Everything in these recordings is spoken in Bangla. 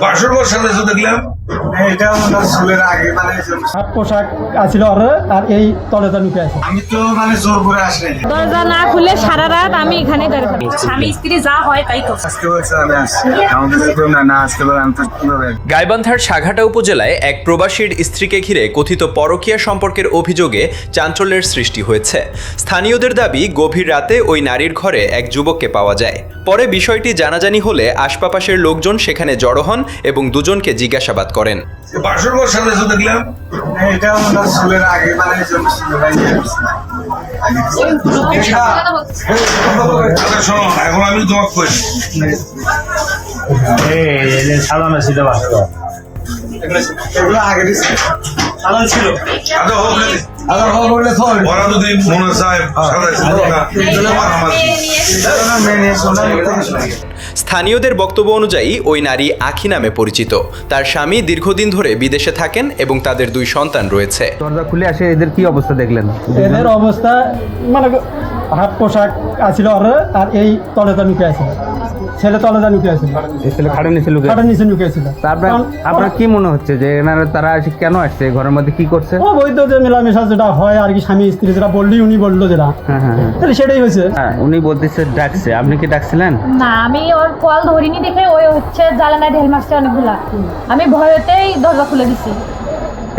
বাসর ঘর সামনে দেখলাম এটা ওনার চুলের আগে মানে হাত পোশাক আছিল আর এই তলেটা নুকে আছে। আমি তো মানে জোর করে আসিনি। দরজা না খুলে সারা রাত আমি এখানে দাঁড়িয়ে থাকি। স্বামী স্ত্রী যা হয় তাই তো। আজকে বলছে আমি আসছি, আমাদের তো না আজকে বলে আমি তো কিভাবে গাইবান্ধার সাঘাটা উপজেলায় এক প্রবাসীর স্ত্রীকে ঘিরে কথিত পরকীয়া সম্পর্কের অভিযোগে চাঞ্চল্যের সৃষ্টি হয়েছে। স্থানীয়দের দাবি, গভীর রাতে ওই নারীর ঘরে এক যুবককে পাওয়া যায়। পরে বিষয়টি জানাজানি হলে আশপাশের লোকজন সেখানে জড়ো হন এবং দুজনকে জিজ্ঞাসাবাদ করেন। বাসর ঘর সামনে দেখলাম এটা ওনার চুলের আগে মানে চুলের আগে আচ্ছা শোনো, এখন আমি তোমাকে কই সালাম আছে এগুলো আগে দিচ্ছে সালাম ছিল। আচ্ছা হোক না, আবার বললে তো ওরা যদি মনে চায় মেনে শোনা স্থানীয়দের বক্তব্য অনুযায়ী ওই নারী আখি নামে পরিচিত। তার স্বামী দীর্ঘদিন ধরে বিদেশে থাকেন এবং তাদের 2 সন্তান রয়েছে। দরজা খুলে আসে এদের কি অবস্থা দেখলেন? এদের অবস্থা মানে হাত পোশাক আছিল আর এই তলেটা নুকে আছে। ছেলে তলেটা নুকে আছে, এই ছেলে খাটের নিচে লুকে। খাটের নিচে নুকে ছিল। তারপর আপনার কি মনে হচ্ছে যে এনারা তারা এসে কেন আসছে, ঘরের মধ্যে কি করছে? ও বৈধ যে মেলামেশা যেটা হয় আর কি, স্বামী স্ত্রী যেটা বললি উনি বললো যেটা, হ্যাঁ হ্যাঁ হ্যাঁ। তাহলে সেটাই হয়েছে। হ্যাঁ, উনি বলতেছে ডাকছে, আপনি কি ডাকছিলেন? না, আমি ওর কল ধরিনি দেখে ওই হচ্ছে জ্বালানায় ঢেল মারছে অনেকগুলা। আমি ভয়তেই দরজা খুলে দিছি।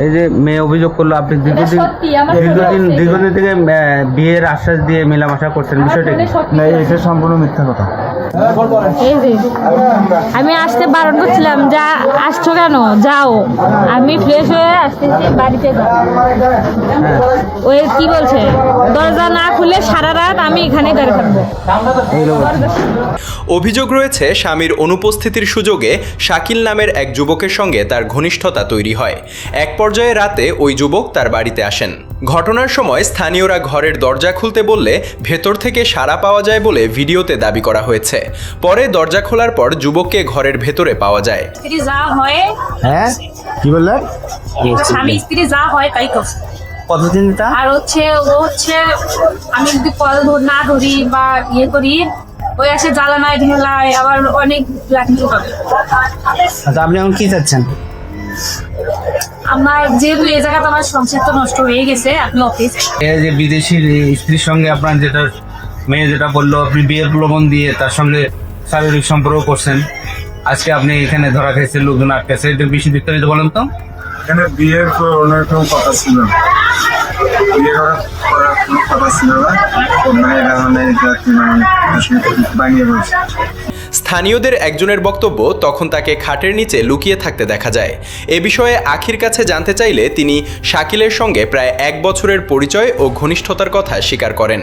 এই যে মেয়ে অভিযোগ করলো আপনি দীর্ঘদিন সত্যি, আমার সাথে দীর্ঘদিন থেকে বিয়ের আশ্বাস দিয়ে মেলামেশা করছেন, বিষয়টা কি? না এটা সম্পূর্ণ মিথ্যা কথা। এই যে আমি আসতে বারণ করছিলাম, যা আসছো কেন, যাও। আমি ফ্রেশ হয়ে আসতেছি, বাড়িতে যাও। ওই কি বলছে, দরজা না খুলে সারা রাত আমি এখানে দাঁড়িয়ে থাকবো। অভিযোগ রয়েছে, স্বামীর অনুপস্থিতির সুযোগে শাকিল নামের এক যুবকের সঙ্গে তার ঘনিষ্ঠতা তৈরি হয়। এক পর্যায়ে রাতে ওই যুবক তার বাড়িতে আসেন। ঘটনার সময় স্থানীয়রা ঘরের দরজা খুলতে বললে ভেতর থেকে সাড়া পাওয়া যায় বলে ভিডিওতে দাবি করা হয়েছে। পরে দরজা খোলার পর যুবককে ঘরের ভেতরে পাওয়া যায়। স্ত্রী যা হয়, হ্যাঁ, কি বললেন? স্বামী স্ত্রী যা হয় তাই তো। কতদিন তা? আর হচ্ছে ও হচ্ছে আমি যদি কল না ধরি বা ইয়ে করি, ওই আসে জ্বালানায় ঢেলায়, আবার অনেক ব্ল্যাকমেল করে। আচ্ছা, আপনি এখন কি চাচ্ছেন? আমার যেহেতু এই জায়গাতে আমার সংসার তো নষ্ট হয়ে গেছে, আপনি অফিস এই যে বিদেশি স্ত্রীর সঙ্গে আপনার যেটা মেয়ে যেটা বললো, আপনি বিয়ের প্রলোভন দিয়ে তার সঙ্গে শারীরিক সম্পর্ক করছেন, আজকে আপনি এখানে ধরা খাইছে, লোকজন আটকেছে, এটা বেশি বিস্তারিত বলেন তো। এখানে বিয়ের ওনার কোনো কথা ছিল না, বিয়ে করার কোনো কথা ছিল না, মানে এটা মানে বানিয়ে বলছে। স্থানীয়দের একজনের বক্তব্য, তখন তাকে খাটের নিচে লুকিয়ে থাকতে দেখা যায়। এ বিষয়ে আখির কাছে জানতে চাইলে তিনি শাকিলের সঙ্গে প্রায় 1 বছরের পরিচয় ও ঘনিষ্ঠতার কথা স্বীকার করেন।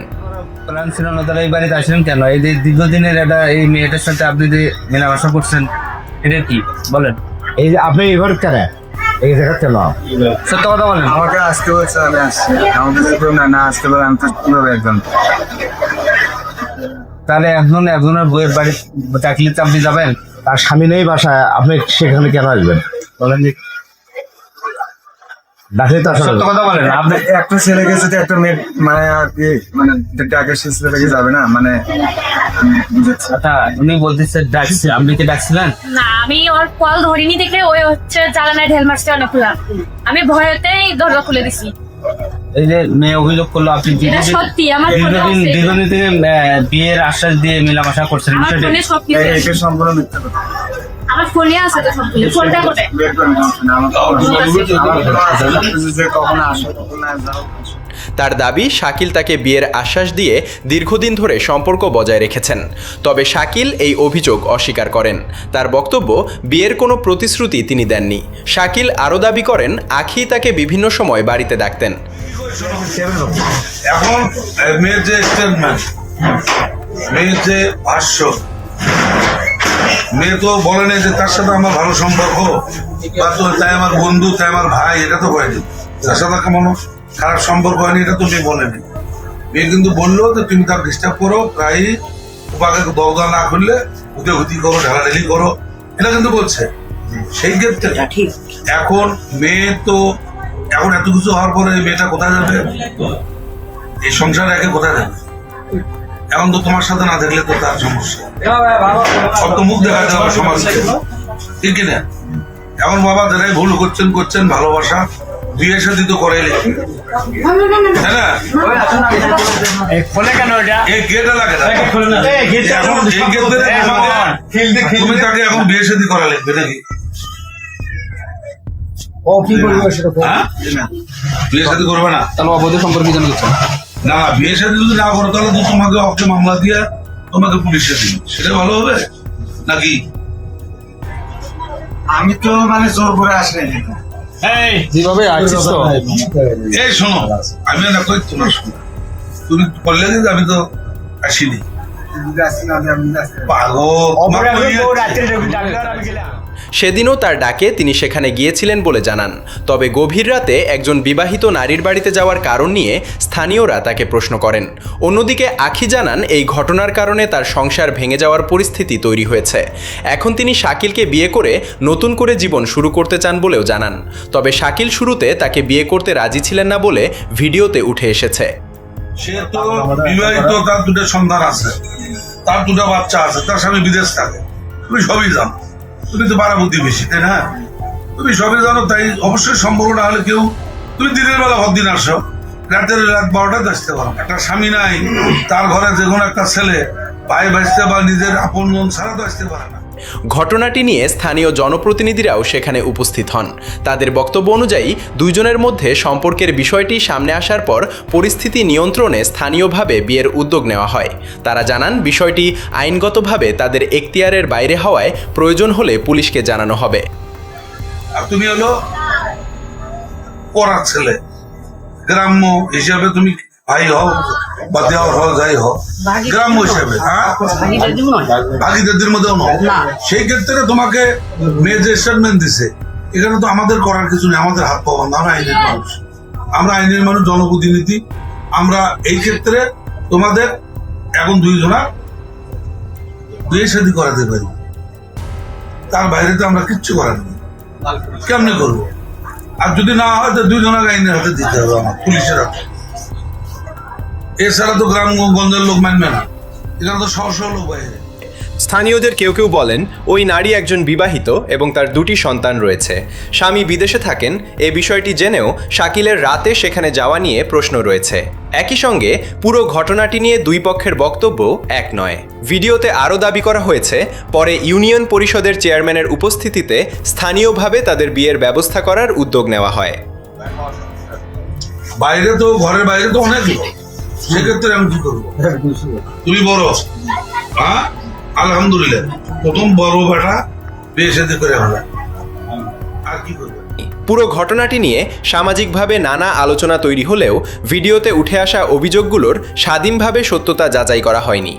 প্ল্যান ছিল না, তারা এই বাড়িতে আসলেন কেন? এই যে দীর্ঘদিনের এই মেয়েটার সাথে আপনি যে মেলামেশা করছেন, এটা কি বলেন? এই যে আপনি এবার কেন এই জায়গা কেন? সত্য কথা বলেন। আমাকে আসতে বলছে আমি আসছি, আমাদের তো না আজকে বলে আমি তো কিভাবে একজন। তাহলে একজনের বইয়ের বাড়ি চাকরিতে আপনি যাবেন? তার স্বামী নেই বাসায়, আপনি সেখানে কেন আসবেন বলেন? যে ডাকলে তো আসলে সত্য কথা বলেন। আপনি একটা ছেলে গেছে তো একটা মেয়ে মানে আর কি মানে ডাকে সে ছেলেটাকে যাবে না মানে আচ্ছা, উনি বলতেছে ডাকছে, আপনি কি ডাকছিলেন? না, আমি ওর কল ধরিনি দেখে ওই হচ্ছে জ্বালানায় ঢেল মারছে অনেকগুলা। আমি ভয়তেই দরজা খুলে দিছি। এই যে মেয়ে অভিযোগ করলো আপনি এটা সত্যি, আমার ফোনে আছে। দীর্ঘদিন থেকে বিয়ের আশ্বাস দিয়ে মেলামেশা করছেন, আমার বিষয়টা ফোনে সব কিছু আছে। এটা সম্পূর্ণ মিথ্যা কথা। আমার ফোনে আছে তো সবকিছু। ফোনটা কোথায়? বের করে নাও না, আমার যে কখনো আসো কখনো যাও। তার দাবি, শাকিল তাকে বিয়ের আশ্বাস দিয়ে দীর্ঘদিন ধরে সম্পর্ক বজায় রেখেছেন। তবে শাকিল এই অভিযোগ অস্বীকার করেন। তার বক্তব্য, বিয়ের কোনো প্রতিশ্রুতি তিনি দেননি। শাকিল আরও দাবি করেন, আখি তাকে বিভিন্ন সময় বাড়িতে ডাকতেন। এখন মেয়ের যে স্টেটমেন্ট, মেয়ের যে ভাষ্য, মেয়ে তো বলে নাই যে তার সাথে আমার ভালো সম্পর্ক বা তো তাই আমার বন্ধু, তাই আমার ভাই, এটা তো বলেনি। তার সাথে কেমন খারাপ সম্পর্ক হয়নি, এটা তো মেয়ে বলেনি। মেয়ে কিন্তু বললো যে তুমি তার ডিস্টার্ব করো, প্রায় উপাকে দরজা না খুললে হুতি করো, ঢালাঢালি করো, এটা কিন্তু বলছে। সেই ক্ষেত্রে এখন মেয়ে তো এখন এত কিছু হওয়ার পরে এই মেয়েটা কোথায় যাবে? এই সংসার একে কোথায় যাবে? এখন তো তোমার সাথে না দেখলে তো তার সমস্যা, অত মুখ দেখা যাবে সমাজকে। ঠিক কিনা? এখন বাবা যারাই ভুল করছেন ভালোবাসা বিয়ে শাদী তো করে লিখবে, তাই না? এই গেটে লাগে না এখন, এই গেট ধরে তুমি তাকে এখন বিয়ে শাদী করা লিখবে নাকি? হ্যাঁ? বিয়ে শাদী করবে না? তাহলে অবৈধ সম্পর্কে জানা যাচ্ছে না, বিয়ে শাদী যদি না করো তাহলে তো তোমাকে ওকে মামলা দিয়ে তোমাকে পুলিশে দিবে, সেটা ভালো হবে নাকি? আমি তো মানে জোর করে আসিনি। যেভাবে আসছিস তো এই শোনো, আমি না কই তোমার শোনো, তুমি করলে কিন্তু আমি তো আসিনি। পাগল, তোমার সেদিনও তার ডাকে তিনি সেখানে গিয়েছিলেন বলে জানান। তবে গভীর রাতে একজন বিবাহিত নারীর বাড়িতে যাওয়ার কারণ নিয়ে স্থানীয়রা তাকে প্রশ্ন করেন। অন্যদিকে আখি জানান এই ঘটনার কারণে তার সংসার ভেঙে যাওয়ার পরিস্থিতি তৈরি হয়েছে। এখন তিনি শাকিলকে বিয়ে করে নতুন করে জীবন শুরু করতে চান বলেও জানান। তবে শাকিল শুরুতে তাকে বিয়ে করতে রাজি ছিলেন না বলে ভিডিওতে উঠে এসেছে। সে তো বিবাহিত, তার দুটো সন্তান আছে, তার দুটো বাচ্চা আছে, তার স্বামী বিদেশ থাকে, তুমি সবই জানো। তুমি তো বাড়া বুদ্ধি বেশি, তাই না? তুমি সবই জানো, তাই অবশ্যই সম্পর্ক না হলে কেউ, তুমি দিনের বেলা ভর দিন আসো, রাত 12টাতে আসতে পারো। একটা স্বামী নাই, তার ঘরে যে কোনো একটা ছেলে ভাই ভাসতে বা নিজের আপন মন ছাড়া তো আসতে পারে না। ঘটনাটি নিয়ে স্থানীয় জনপ্রতিনিধিরাও সেখানে উপস্থিত হন। তাদের বক্তব্য অনুযায়ী দুইজনের মধ্যে সম্পর্কের বিষয়টি সামনে আসার পর পরিস্থিতি নিয়ন্ত্রণে স্থানীয়ভাবে বিয়ের উদ্যোগ নেওয়া হয়। তারা জানান বিষয়টি আইনগতভাবে তাদের এখতিয়ারের বাইরে হওয়ায় প্রয়োজন হলে পুলিশকে জানানো হবে। আর তুমি হলো পড়ার ছেলে, গ্রাম্য হিসাবে তুমি ভাই হও বা দেওয়ার হও, যাই হও, গ্রাম্য হিসাবে ভাগিদারদের মধ্যেও নয়। সেই ক্ষেত্রে তোমাকে মেয়ে যে স্টেটমেন্ট দিছে, এখানে তো আমাদের করার কিছু নেই, আমাদের হাত পাবো না। আমরা আইনের মানুষ, জনপ্রতিনিধি। আমরা এই ক্ষেত্রে তোমাদের এখন দুইজনা বিয়ে শাদী করাতে পারি, তার বাইরে তো আমরা কিচ্ছু করার নেই। কেমনি করবো? আর যদি না হয় তো দুইজনাকে আইনের হাতে দিতে হবে, আমার পুলিশের হাতে। এছাড়া তো গ্রামগঞ্জের লোক মানবে না, এখানে তো শহ শহ লোক বাইরে। স্থানীয়দের কেউ কেউ বলেন ওই নারী একজন বিবাহিত এবং তার দুটি সন্তান রয়েছে, স্বামী বিদেশে থাকেন। এ বিষয়টি জেনেও শাকিলের রাতে সেখানে যাওয়া নিয়ে প্রশ্ন রয়েছে। একই সঙ্গে পুরো ঘটনাটি নিয়ে দুই পক্ষের বক্তব্য এক নয়। ভিডিওতে আরও দাবি করা হয়েছে পরে ইউনিয়ন পরিষদের চেয়ারম্যানের উপস্থিতিতে স্থানীয়ভাবে তাদের বিয়ের ব্যবস্থা করার উদ্যোগ নেওয়া হয়। বাইরে তো, ঘরের বাইরে তো অনেক লোক, সেক্ষেত্রে আমি কি করবো? তুমি বড়, হ্যাঁ আলহামদুলিল্লাহ, প্রথম বড় বেটা বিয়ে শাদী করে হলো, আর কি করবো? পুরো ঘটনাটি নিয়ে সামাজিকভাবে নানা আলোচনা তৈরি হলেও ভিডিওতে উঠে আসা অভিযোগগুলোর স্বাধীনভাবে সত্যতা যাচাই করা হয়নি।